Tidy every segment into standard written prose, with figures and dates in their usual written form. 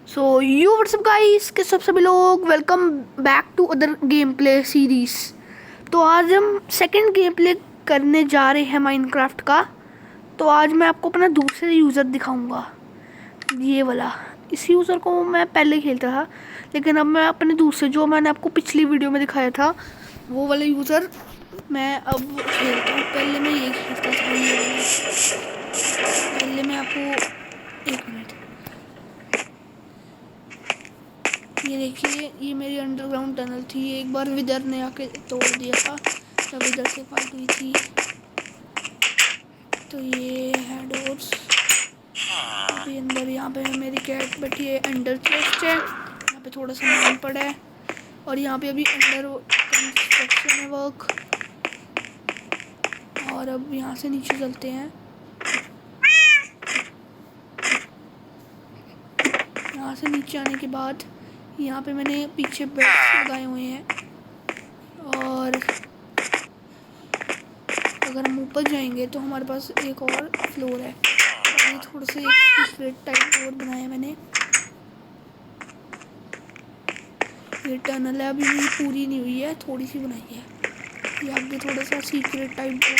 So you WhatsApp guys के सभी लोग welcome back to other game play series. तो आज हम सेकंड गेम प्ले करने जा रहे हैं माइनक्राफ्ट का। तो आज मैं आपको अपना दूसरे यूज़र दिखाऊंगा, ये वाला। इस यूज़र को मैं पहले खेलता था, लेकिन अब मैं अपने दूसरे, जो मैंने आपको पिछली वीडियो में दिखाया था, वो वाला यूज़र मैं अब खेलता हूँ। पहले मैं ये खेलता था, ये वाला। पहले मैं आपको एक मिनट, ये देखिए, ये मेरी अंडरग्राउंड टनल थी। एक बार विदर ने आके तोड़ दिया था जब विदर से फाइट हुई थी। तो ये है डोर्स। अभी अंदर यहाँ पे मेरी कैट बैठी है। अंडर चेस्ट है, यहाँ पे थोड़ा सामान पड़ा है, और यहाँ पे अभी अंडर कंस्ट्रक्शन है वर्क। और अब यहाँ से नीचे चलते हैं। यहाँ से नीचे आने के बाद यहाँ पे मैंने पीछे बेड्स लगाए हुए हैं, और अगर हम ऊपर जाएंगे तो हमारे पास एक और फ्लोर है। और ये थोड़ा सा एक सीक्रेट टाइप और बनाया मैंने। ये टनल है, अभी भी पूरी नहीं हुई है, थोड़ी सी बनाई है। ये आगे थोड़ा सा सीक्रेट टाइप है।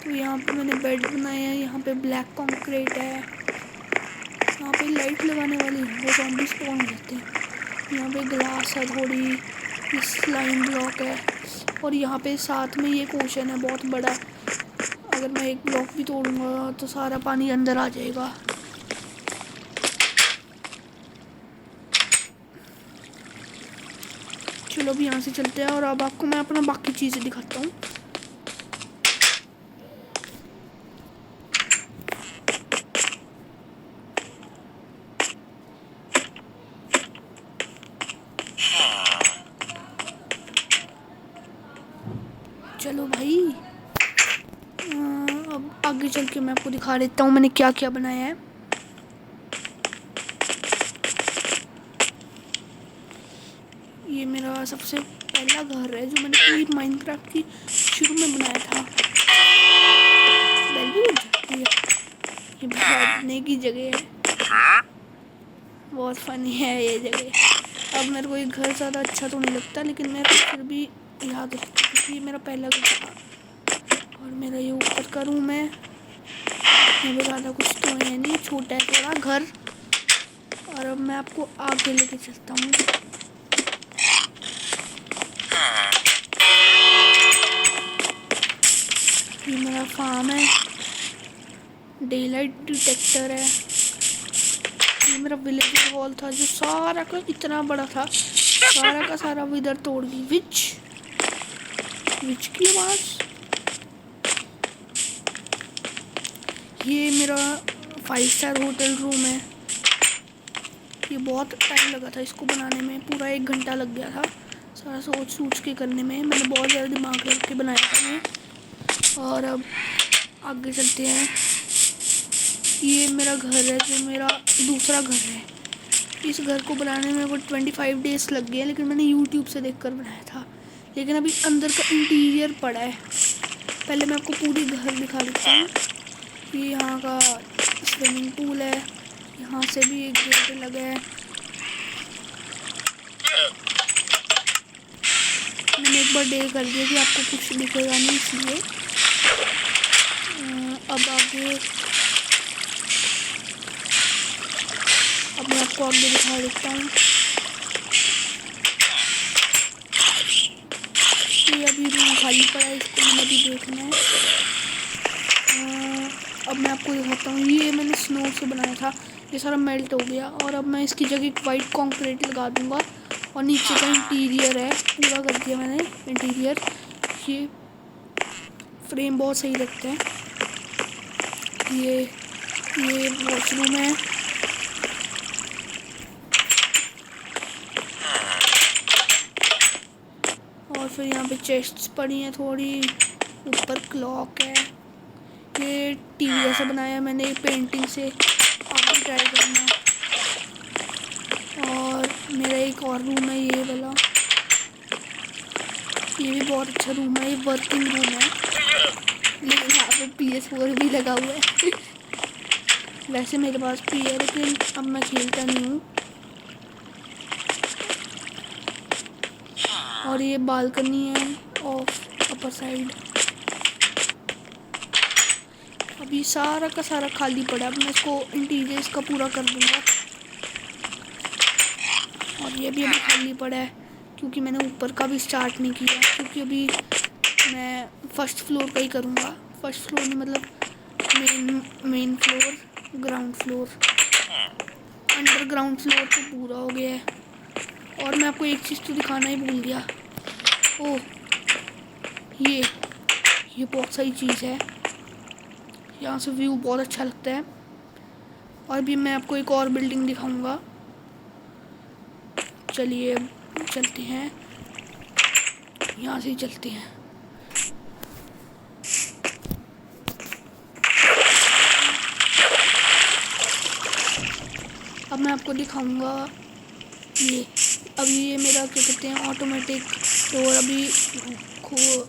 तो यहाँ पे मैंने बेड बनाए हैं। यहाँ पे ब्लैक कंक्रीट है। यहाँ पे लाइट लगाने वाली वो ज़ॉम्बी स्पॉन रहते हैं। यहाँ पे ग्लास है, थोड़ी स्लाइम ब्लॉक है, और यहाँ पे साथ में ये ओशन है बहुत बड़ा। अगर मैं एक ब्लॉक भी तोड़ूंगा तो सारा पानी अंदर आ जाएगा। चलो अब यहाँ से चलते हैं, और अब आपको मैं अपना बाकी चीज़ें दिखाता हूँ। चलो भाई, अब आगे चल के मैं आपको दिखा देता हूँ मैंने क्या क्या बनाया है। ये मेरा सबसे पहला घर है जो मैंने पूरी माइनक्राफ्ट की शुरू में बनाया था। ये बैठने की जगह है, बहुत फनी है ये जगह। अब मेरे को ये घर ज़्यादा अच्छा तो नहीं लगता, लेकिन मेरे को फिर भी याद रखता क्योंकि ये मेरा पहला घर था। और मेरा ये ऊपर का रूम है। यहाँ पे ज़्यादा कुछ तो है नहीं, छोटा है थोड़ा घर। और अब मैं आपको आगे लेके चलता हूँ। ये मेरा फार्म है, डेलाइट डिटेक्टर है। ये मेरा विलेज वॉल था जो सारा का इतना बड़ा था, सारा का सारा इधर तोड़ दी। विच की आवाज़। ये मेरा 5 स्टार होटल रूम है। ये बहुत टाइम लगा था इसको बनाने में, पूरा 1 घंटा लग गया था सारा सोच के करने में। मैंने बहुत ज़्यादा दिमाग लगा के बनाया था ये। और अब आगे चलते हैं। ये मेरा घर है जो मेरा दूसरा घर है। इस घर को बनाने में वो 25 डेज़ लग गए, लेकिन मैंने यूट्यूब से देखकर बनाया था। लेकिन अभी अंदर का इंटीरियर पड़ा है। पहले मैं आपको पूरी घर दिखा देता हूँ। ये यहाँ का स्विमिंग पूल है, यहाँ से भी एक गेट लगा है। मैंने एक बार डे कर दिया कि आपको कुछ दिखेगा नहीं, इसलिए। अब आगे, अब मैं आपको आगे दिखा देता हूँ। ये अभी रूम खाली पड़ा है, इसको मैंने अभी देखना है। अब मैं आपको दिखाता हूँ। ये मैंने स्नो से बनाया था, ये सारा मेल्ट हो गया। और अब मैं इसकी जगह एक वाइट कंक्रीट लगा दूँगा। और नीचे का इंटीरियर है, पूरा कर दिया मैंने इंटीरियर। ये फ्रेम बहुत सही लगता है। ये वॉशरूम है। और फिर यहाँ पे चेस्ट्स पड़ी हैं थोड़ी, ऊपर क्लॉक है। ये टीवी जैसा बनाया मैंने पेंटिंग से, आप भी ट्राई करना। और मेरा एक और रूम है, ये वाला। ये भी बहुत अच्छा रूम है, ये वर्किंग रूम है, लेकिन यहाँ पे PS4 भी लगा हुआ है। वैसे मेरे पास भी है लेकिन अब मैं खेलता नहीं हूँ। और ये बालकनी है ऑफ अपर साइड। अभी सारा का सारा खाली पड़ा है। अब मैं इसको इंटीरियर इसका पूरा कर दूँगा। और ये भी अभी खाली पड़ा है क्योंकि मैंने ऊपर का भी स्टार्ट नहीं किया, क्योंकि अभी मैं फर्स्ट फ्लोर का ही करूँगा। फर्स्ट फ्लोर नहीं मतलब main floor, ground floor, underground floor तो पूरा हो गया है। और मैं आपको एक चीज़ तो दिखाना ही भूल गया। ओह, ये बहुत सही चीज़ है। यहाँ से व्यू बहुत अच्छा लगता है। और भी मैं आपको एक और बिल्डिंग दिखाऊंगा। चलिए चलते हैं, यहाँ से ही चलते हैं। अब मैं आपको दिखाऊंगा अभी ये मेरा क्या कहते हैं ऑटोमेटिक डोर अभी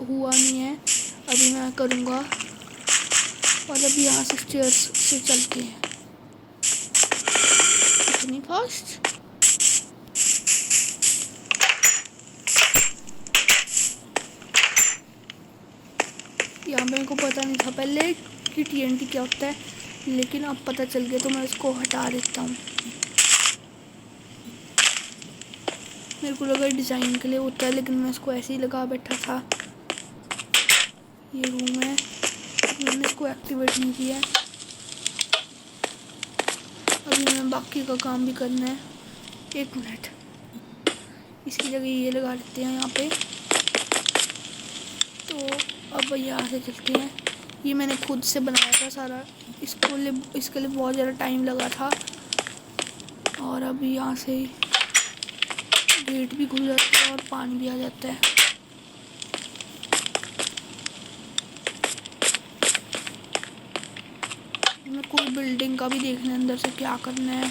हुआ नहीं है, अभी मैं करूँगा। और अभी यहाँ से स्टेयर्स से चलते हैं। इतनी फास्ट। यहाँ पे मेरे को पता नहीं था पहले कि TNT क्या होता है, लेकिन अब पता चल गया तो मैं इसको हटा देता हूँ। मेरे को लगा डिज़ाइन के लिए होता है, लेकिन मैं इसको ऐसे ही लगा बैठा था। ये रूम है, मैंने इसको एक्टिवेट नहीं किया। अभी मैं बाकी का काम भी करना है। 1 मिनट, इसकी जगह ये लगा देते हैं यहाँ पे। तो अब यहाँ से चलते हैं। ये मैंने खुद से बनाया था सारा, इसके लिए बहुत ज़्यादा टाइम लगा था। और अभी यहाँ से गेट भी खुल जाता है और पानी भी आ जाता है। मैं कोई बिल्डिंग का भी देखना है अंदर से क्या करना है।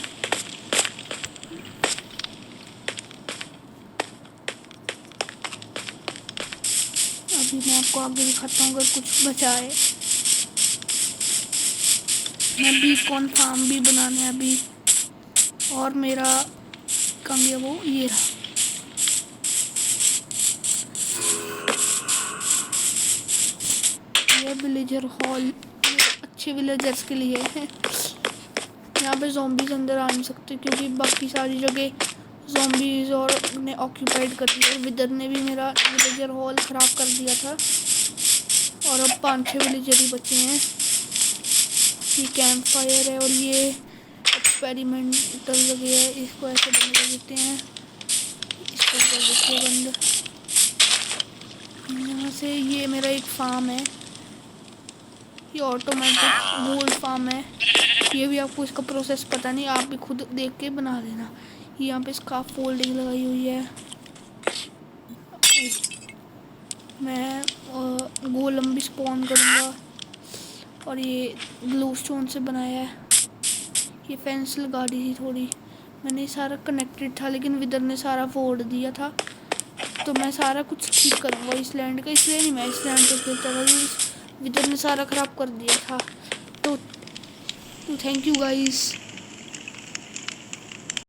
अभी मैं आपको आगे दिखाता हूँ अगर कुछ बचा है। मैं बीकॉन फार्म भी बनाना है अभी। और मेरा कहाँ गया वो, ये रहा। ये विलेजर हॉल अच्छे विलेजर्स के लिए है। यहाँ पे ज़ॉम्बीज़ अंदर आ नहीं सकते क्योंकि बाकी सारी जगह ज़ॉम्बीज़ और ने ऑक्यूपाइड कर दिया। विदर ने भी मेरा विलेजर हॉल ख़राब कर दिया था और अब 5-6 विलेजर ही बचे हैं। ये कैंप फायर है और ये एक्सपेरिमेंटल जगह है, इसको ऐसे बंद कर देते हैं। इसको कर देते हैं बंद। यहाँ से ये मेरा एक फार्म है, ये ऑटोमेटिक गोल्ड फार्म है। ये भी आपको इसका प्रोसेस पता नहीं, आप भी खुद देख के बना लेना। यहाँ पे इसका फोल्डिंग लगाई हुई है। मैं गोलम भी स्पॉन करूँगा और ये ग्लो स्टोन से बनाया है। ये फेंस लगा दी थी थोड़ी, मैंने सारा कनेक्टेड था लेकिन विदर ने सारा फोड़ दिया था। तो मैं सारा कुछ ठीक करूँगा इस लैंड का, इसलिए नहीं मैं इस लैंड पे खेलता था, विदर ने सारा ख़राब कर दिया था। तो थैंक यू गाइस।